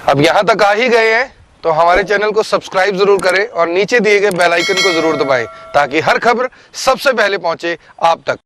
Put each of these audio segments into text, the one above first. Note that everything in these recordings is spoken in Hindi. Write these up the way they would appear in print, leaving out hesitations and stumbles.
अब यहाँ तक आ ही गए हैं तो हमारे चैनल को सब्सक्राइब जरूर करें और नीचे दिए गए बेल आइकन को जरूर दबाएं ताकि हर खबर सबसे पहले पहुंचे आप तक।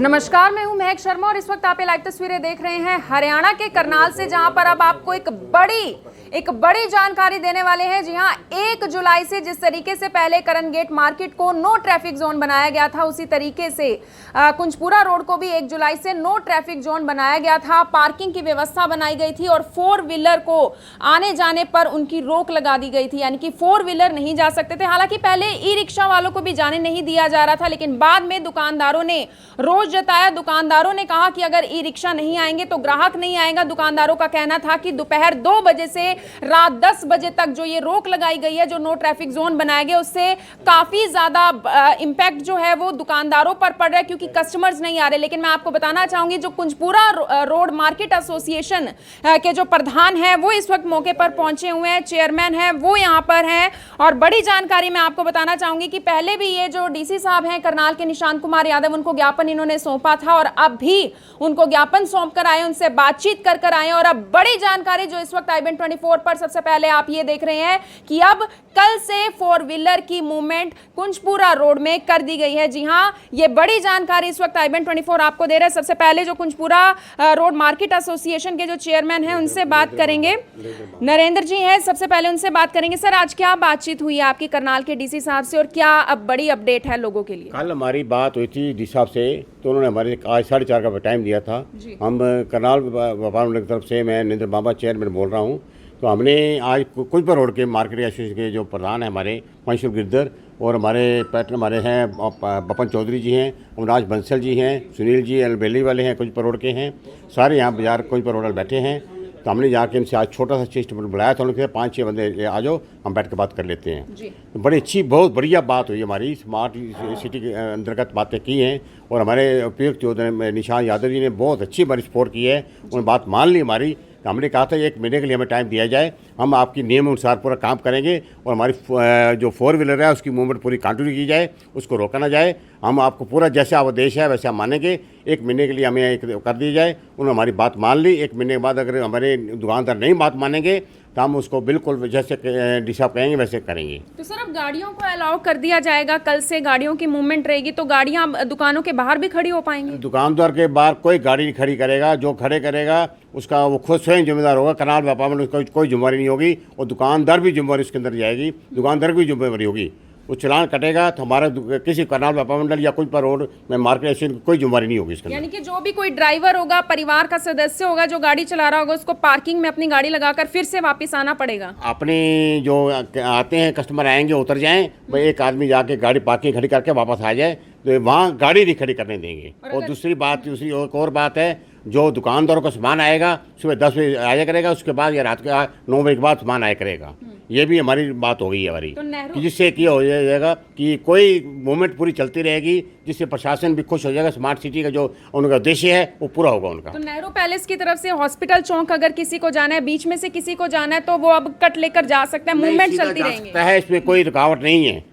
नमस्कार, मैं हूं महक शर्मा और इस वक्त आप ये लाइव तस्वीरें देख रहे हैं हरियाणा के करनाल से, जहां पर अब आपको एक बड़ी जानकारी देने वाले हैं। जी हां, 1 जुलाई से जिस तरीके से पहले करन गेट मार्केट को नो ट्रैफिक जोन बनाया गया था, उसी तरीके से कुंजपुरा रोड को भी 1 जुलाई से नो ट्रैफिक जोन बनाया गया था। पार्किंग की व्यवस्था बनाई गई थी और 4 व्हीलर को आने जाने पर उनकी रोक लगा दी गई थी, यानी कि 4 व्हीलर नहीं जा सकते थे। हालांकि पहले ई रिक्शा वालों को भी जाने नहीं दिया जा रहा था, लेकिन बाद में दुकानदारों ने रोष जताया। दुकानदारों ने कहा कि अगर ई रिक्शा नहीं आएंगे तो ग्राहक नहीं आएगा। दुकानदारों का कहना था कि दोपहर 2 बजे से रात 10 बजे तक जो ये रोक लगाई गई है, जो नो ट्रैफिक जोन बनाया गया, उससे काफी ज्यादा इंपैक्ट जो है वो दुकानदारों पर पड़ रहा है, क्योंकि कस्टमर्स नहीं आ रहे। लेकिन मैं आपको बताना चाहूंगी, जो कुंजपुरा रोड मार्केट एसोसिएशन के जो प्रधान है वो इस वक्त मौके पर पहुंचे हुए हैं, चेयरमैन है वो यहाँ पर हैं। और बड़ी जानकारी मैं आपको बताना चाहूंगी कि पहले भी ये जो डीसी साहब हैं करनाल के, निशांत कुमार यादव, उनको ज्ञापन इन्होंने सौंपा था और अब भी उनको ज्ञापन सौंप कर आए, उनसे बातचीत कर आए। और अब बड़ी जानकारी जो इस वक्त i24 पर सबसे पहले आप ये देख रहे हैं कि अब कल से 4 व्हीलर की मूवमेंट कुंजपुरा रोड में कर दी गई है। जी हां, ये बड़ी जानकारी इस वक्त i24 आपको दे रहा है। सबसे पहले जो कुंजपुरा रोड मार्केट एसोसिएशन के जो चेयरमैन हैं उनसे बात करेंगे, नरेंद्र जी हैं, सबसे पहले उनसे बात करेंगे। सर, आज क्या बातचीत हुई है आपकी करनाल के डीसी साहब से और क्या अब बड़ी अपडेट है लोगों के लिए? कल हमारी बात हुई थी डी साहब से, तो उन्होंने हमारे आज 4:30 का टाइम दिया था। हम करनाल व्यापार मंडल की तरफ से, मैं नरेंद्र बाबा चेयरमैन बोल रहा हूँ। तो हमने आज कुंजपुरा रोड के मार्केट एसोसिएशन के जो प्रधान हैं हमारे पंशुल गिरधर, और हमारे पैटर्न हमारे हैं बपन चौधरी जी हैं, अमराज बंसल जी हैं, सुनील जी अलबेली वाले हैं, कुंजपुरा रोड के हैं, सारे यहाँ बाजार कुंजपुरा रोड बैठे हैं। तो हमने जाके इनसे आज छोटा सा सिस्टम बुलाया था, उनके 5-6 बंदे आ जाओ, हम बैठ के बात कर लेते हैं। तो बड़ी अच्छी, बहुत बढ़िया बात हुई हमारी, स्मार्ट सिटी के अंतर्गत बातें की हैं। और हमारे उपयुक्त जो निशांत यादव जी ने बहुत अच्छी हमारी सपोर्ट की है, उन्होंने बात मान ली हमारी। तो हमने कहा था 1 महीने के लिए हमें टाइम दिया जाए, हम आपकी नियम अनुसार पूरा काम करेंगे और हमारी जो 4 व्हीलर है उसकी मूवमेंट पूरी कंटिन्यू की जाए, उसको रोका ना जाए। हम आपको पूरा जैसे आदेश है वैसे हम मानेंगे। 1 महीने के लिए हमें एक कर दी जाए। उन्होंने हमारी बात मान ली। 1 महीने के बाद अगर हमारे दुकानदार नहीं बात मानेंगे तो हम उसको बिल्कुल जैसे डी साहब कहेंगे वैसे करेंगे। तो सर, अब गाड़ियों को अलाउ कर दिया जाएगा, कल से गाड़ियों की मूवमेंट रहेगी, तो गाड़ियां दुकानों के बाहर भी खड़ी हो पाएंगी? दुकानदार के बाहर कोई गाड़ी नहीं खड़ी करेगा, जो खड़े करेगा उसका वो खुद स्वयं जिम्मेदार होगा। करनाल व्यापार में उसका कोई जिम्मेवारी नहीं होगी और दुकानदार भी जिम्मेवारी उसके अंदर जाएगी, दुकानदार की जिम्मेवारी होगी। वो चलान कटेगा तो हमारा किसी करनाल व्यापार मंडल या कुछ पर रोड में मार्केट एसोसिएशन की कोई जिम्मेवारी नहीं होगी इसके। यानी कि जो भी कोई ड्राइवर होगा, परिवार का सदस्य होगा जो गाड़ी चला रहा होगा, उसको पार्किंग में अपनी गाड़ी लगाकर फिर से वापस आना पड़ेगा। अपने जो आते हैं कस्टमर आएंगे उतर जाएं, भाई एक आदमी जाके गाड़ी पार्किंग खड़ी करके वापस आ जाए, तो वहाँ गाड़ी नहीं खड़ी करने देंगे। और दूसरी एक और बात है, जो दुकानदारों का सामान आएगा सुबह 10 बजे आया करेगा, उसके बाद या रात के 9 बजे के बाद सामान आया करेगा। ये भी हमारी बात हो गई है हमारी, तो जिससे ये हो जाएगा कि कोई मूवमेंट पूरी चलती रहेगी, जिससे प्रशासन भी खुश हो जाएगा। स्मार्ट सिटी का जो उनका उद्देश्य है वो पूरा होगा उनका। तो नेहरू पैलेस की तरफ से हॉस्पिटल चौक अगर किसी को जाना है, बीच में से किसी को जाना है, तो वो अब कट लेकर जा सकता है, मूवमेंट चलती रहेगी, इसमें कोई रुकावट नहीं है,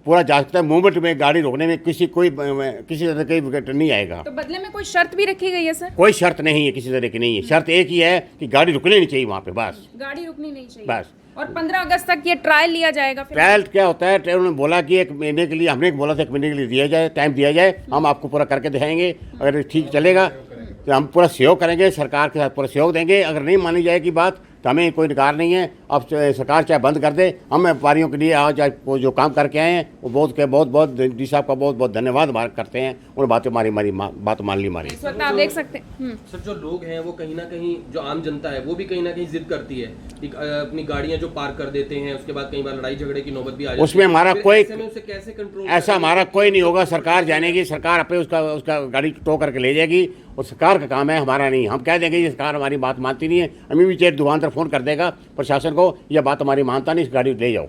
पूरा जा सकता है। मूवमेंट में गाड़ी रोकने में किसी तरह का विकेट नहीं आएगा। तो बदले में कोई शर्त भी रखी गई है सर? कोई शर्त नहीं है, किसी तरह की नहीं है। शर्त एक ही है कि गाड़ी रुकनी नहीं चाहिए वहाँ पे, बस गाड़ी रुकनी नहीं चाहिए बस। और 15 अगस्त तक ये ट्रायल लिया जाएगा। ट्रायल क्या होता है, उन्होंने बोला कि 1 महीने के लिए, हमने बोला था 1 महीने के लिए दिया जाए, टाइम दिया जाए, हम आपको पूरा करके दिखाएंगे। अगर ठीक चलेगा तो हम पूरा सहयोग करेंगे, सरकार के साथ पूरा सहयोग देंगे। अगर नहीं मानी जाएगी बात तो हमें कोई निकार नहीं है। अब सरकार चाहे बंद कर दे, हम व्यापारियों के लिए आज जो काम करके आए हैं वो बहुत डी साहब का बहुत धन्यवाद करते हैं। उन्होंने बात मान ली हमारी। इस वक्त आप देख सकते हैं सर, जो लोग हैं वो कहीं ना कहीं, जो आम जनता है वो भी कहीं ना कहीं जिद करती है, अपनी गाड़ियां जो पार्क कर देते हैं, उसके बाद कई बार लड़ाई झगड़े की नौबत भी आ जाती है। उसमें हमारा कोई उसे कैसे कंट्रोल, ऐसा हमारा कोई नहीं होगा। सरकार जानेगी, सरकार अपने उसका गाड़ी टो करके ले जाएगी और सरकार का काम है, हमारा नहीं। हम कह देंगे ये सरकार हमारी बात मानती नहीं है, हमें भी चेयर दुकानदार फोन कर देगा प्रशासन को, यह बात हमारी मानता नहीं, इस गाड़ी ले जाओ।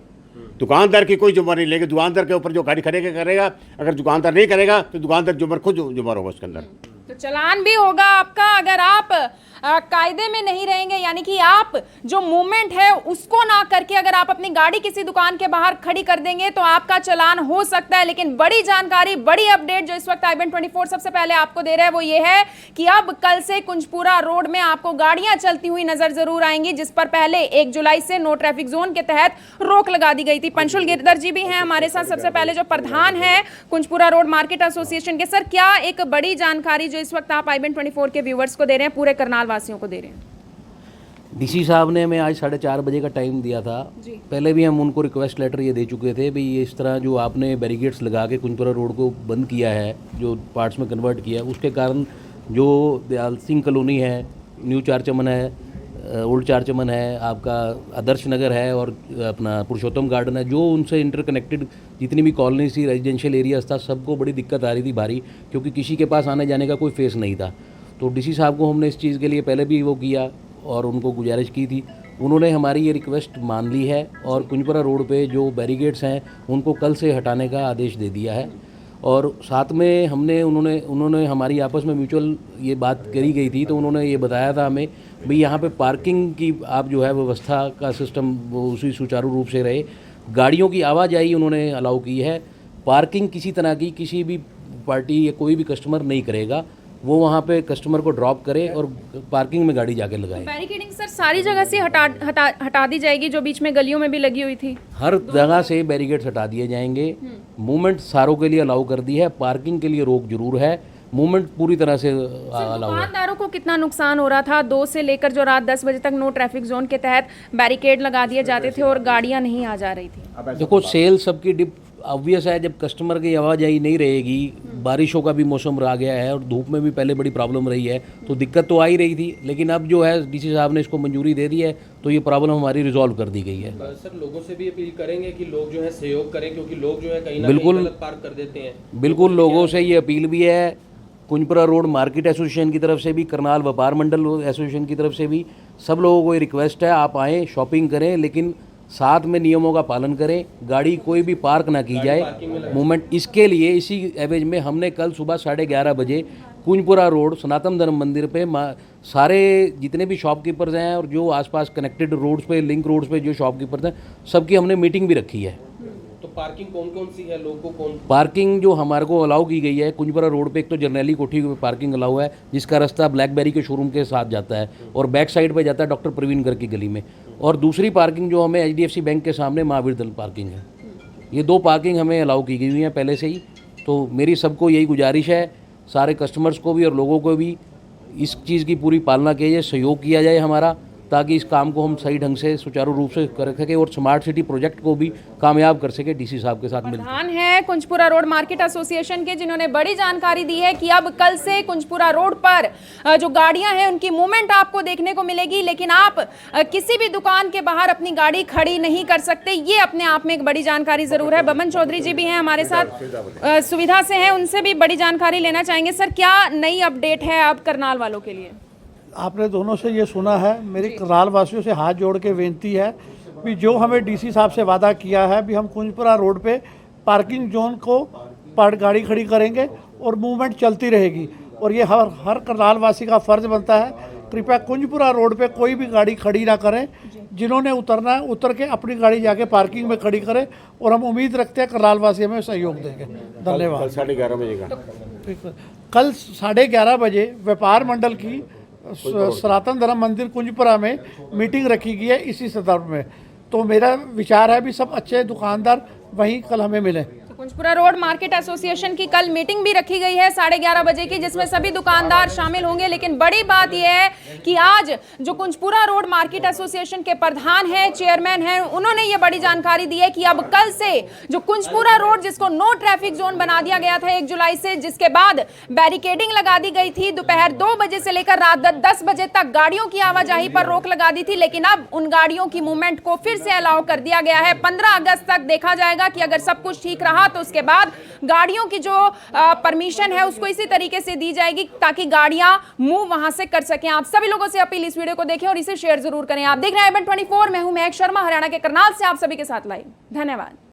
दुकानदार की कोई जिम्मेदारी नहीं लेगी। दुकानदार के ऊपर जो गाड़ी खड़े करेगा, अगर दुकानदार नहीं करेगा तो दुकानदार जुम्मेदार खुद जुम्मेदार होगा उसके अंदर। तो चालान भी होगा आपका अगर आप कायदे में नहीं रहेंगे, यानी कि आप जो मूवमेंट है उसको ना करके अगर आप अपनी गाड़ी किसी दुकान के बाहर खड़ी कर देंगे तो आपका चालान हो सकता है। लेकिन बड़ी जानकारी, बड़ी अपडेट जो इस वक्त IBN24 सबसे पहले आपको दे रहा है वो ये है कि अब कल से कुंजपुरा रोड में आपको गाड़ियां चलती हुई नजर जरूर आएंगी, जिस पर पहले 1 जुलाई से नो ट्रैफिक जोन के तहत रोक लगा दी गई थी। पंशुल गिरधर जी भी हैं हमारे साथ, सबसे पहले जो प्रधान है कुंजपुरा रोड मार्केट एसोसिएशन के। सर, क्या एक बड़ी जानकारी जो इस वक्त आप IBN24 के व्यूवर्स को दे रहे हैं, पूरे करनाल वासियों को दे रहे हैं? डीसी साहब ने हमें आज 4:30 बजे का टाइम दिया था। पहले भी हम उनको रिक्वेस्ट लेटर ये दे चुके थे भाई ये इस तरह जो आपने बैरिकेड्स लगा के कुंजपुरा रोड को बंद किया है, जो पार्ट्स में कन्वर्ट किया है, उसके कारण जो दयाल सिंह कॉलोनी है, न्यू चार चमन है, ओल्ड चार चमन है, आपका आदर्श नगर है और अपना पुरुषोत्तम गार्डन है, जो उनसे इंटरकनेक्टेड जितनी भी कॉलोनीज थी, रेजिडेंशियल एरियाज था, सबको बड़ी दिक्कत आ रही थी भारी, क्योंकि किसी के पास आने जाने का कोई फेस नहीं था। तो डीसी साहब को हमने इस चीज़ के लिए पहले भी वो किया और उनको गुजारिश की थी, उन्होंने हमारी ये रिक्वेस्ट मान ली है और कुंजपुरा रोड पे जो बैरिकेड्स हैं उनको कल से हटाने का आदेश दे दिया है। और साथ में उन्होंने हमारी आपस में म्यूचुअल ये बात करी गई थी, तो उन्होंने ये बताया था हमें भाई यहाँ पे पार्किंग की आप जो है व्यवस्था का सिस्टम वो उसी सुचारू रूप से रहे। गाड़ियों की आवाजाही उन्होंने अलाउ की है, पार्किंग किसी तरह की किसी भी पार्टी या कोई भी कस्टमर नहीं करेगा, वो वहाँ पे कस्टमर को ड्रॉप करे और पार्किंग में गाड़ी जाके लगाए। बैरिकेडिंग सर सारी जगह से हटा दी जाएगी, जो बीच में गलियों में भी लगी हुई थी? हर जगह से बैरिकेड्स हटा दिए जाएंगे। मूवमेंट सारों के लिए अलाउ कर दी है, पार्किंग के लिए रोक जरूर है, मूवमेंट पूरी तरह से अलाउ है। दुकानदारों को कितना नुकसान हो रहा था? 2 से लेकर जो रात 10 बजे तक नो ट्रैफिक जोन के तहत बैरिकेड लगा दिए जाते थे और गाड़ियां नहीं आ जा रही थी। देखो, सेल सबकी डिप ऑब्वियस है, जब कस्टमर की आवाजाही नहीं रहेगी, बारिशों का भी मौसम आ गया है और धूप में भी पहले बड़ी प्रॉब्लम रही है, तो दिक्कत तो आ ही रही थी। लेकिन अब जो है डीसी साहब ने इसको मंजूरी दे दी है, तो ये प्रॉब्लम हमारी रिजॉल्व कर दी गई है। सर, लोगों से भी अपील करेंगे कि लोग जो है सहयोग करें, क्योंकि लोग जो है कहीं ना बिल्कुल कहीं गलत पार्क कर देते हैं। बिल्कुल, लोगों से ये अपील भी है, कुंजपुरा रोड मार्केट एसोसिएशन की तरफ से भी, करनाल व्यापार मंडल एसोसिएशन की तरफ से भी, सब लोगों को ये रिक्वेस्ट है, आप आएँ, शॉपिंग करें, लेकिन साथ में नियमों का पालन करें, गाड़ी कोई भी पार्क ना की जाए। मूवमेंट इसके लिए इसी एवज में हमने कल सुबह 11:30 बजे कुंजपुरा रोड सनातन धर्म मंदिर पे सारे जितने भी शॉपकीपर्स हैं और जो आसपास कनेक्टेड रोड्स पे, लिंक रोड्स पे जो शॉपकीपर्स हैं, सबकी हमने मीटिंग भी रखी है। तो पार्किंग कौन कौन सी है, लोग को कौन पार्किंग जो हमारे को अलाउ की गई है कुंजपुरा रोड पे, एक तो जर्नैली कोठी पे पार्किंग अलाउ है, जिसका रास्ता ब्लैकबेरी के शोरूम के साथ जाता है और बैक साइड पे जाता है डॉक्टर प्रवीण घर की गली में, और दूसरी पार्किंग जो हमें HDFC बैंक के सामने महावीर दल पार्किंग है। ये 2 पार्किंग हमें अलाउ की गई हुई हैं पहले से ही। तो मेरी सबको यही गुजारिश है, सारे कस्टमर्स को भी और लोगों को भी इस चीज़ की पूरी पालना की जाए, सहयोग किया जाए हमारा, ताकि इस काम को हम सही ढंग से सुचारू रूप से कर सके और स्मार्ट सिटी प्रोजेक्ट को भी कामयाब कर सके डीसी साहब के साथ मिलकर। प्रधान है कुंजपुरा रोड मार्केट एसोसिएशन के, जिन्होंने बड़ी जानकारी दी है कि अब कल से कुंजपुरा रोड पर जो गाड़ियां हैं उनकी मूवमेंट आपको देखने को मिलेगी, लेकिन आप किसी भी दुकान के बाहर अपनी गाड़ी खड़ी नहीं कर सकते। ये अपने आप में एक बड़ी जानकारी जरूर है। बमन चौधरी जी भी हैं हमारे साथ, सुविधा से हैं, उनसे भी बड़ी जानकारी लेना चाहेंगे। सर, क्या नई अपडेट है अब करनाल वालों के लिए? आपने दोनों से ये सुना है, मेरी करनाल वासियों से हाथ जोड़ के विनती है भी जो हमें डीसी साहब से वादा किया है भी हम कुंजपुरा रोड पे पार्किंग जोन को गाड़ी खड़ी करेंगे और मूवमेंट चलती रहेगी, और ये हर करनाल वासी का फ़र्ज़ बनता है, कृपया कुंजपुरा रोड पे कोई भी गाड़ी खड़ी ना करें। जिन्होंने उतरना है उतर के अपनी गाड़ी जाके पार्किंग में खड़ी करें, और हम उम्मीद रखते हैं करनाल वासी हमें सहयोग देंगे। धन्यवाद। कल 11:30 बजे का कल 11:30 बजे व्यापार मंडल की सनातन धर्म मंदिर कुंजपुरा में मीटिंग रखी गई है इसी संदर्भ में। तो मेरा विचार है भी सब अच्छे दुकानदार वहीं कल हमें मिले। कुंजपुरा रोड मार्केट एसोसिएशन की कल मीटिंग भी रखी गई है 11:30 बजे की, जिसमें सभी दुकानदार शामिल होंगे। लेकिन बड़ी बात यह है कि आज जो कुंजपुरा रोड मार्केट एसोसिएशन के प्रधान हैं, चेयरमैन हैं, उन्होंने ये बड़ी जानकारी दी है कि अब कल से जो कुंजपुरा रोड, जिसको नो ट्रैफिक जोन बना दिया गया था 1 जुलाई से, जिसके बाद बैरिकेडिंग लगा दी गई थी, दोपहर 2 बजे से लेकर रात 10 बजे तक गाड़ियों की आवाजाही पर रोक लगा दी थी, लेकिन अब उन गाड़ियों की मूवमेंट को फिर से अलाउ कर दिया गया है। 15 अगस्त तक देखा जाएगा कि अगर सब कुछ ठीक रहा तो उसके बाद गाड़ियों की जो परमिशन है उसको इसी तरीके से दी जाएगी ताकि गाड़ियां मूव वहां से कर सकें। आप सभी लोगों से अपील, इस वीडियो को देखें और इसे शेयर जरूर करें। आप देख रहे हैं IBN24, मैं हूं महक शर्मा, हरियाणा के करनाल से आप सभी के साथ लाइव। धन्यवाद।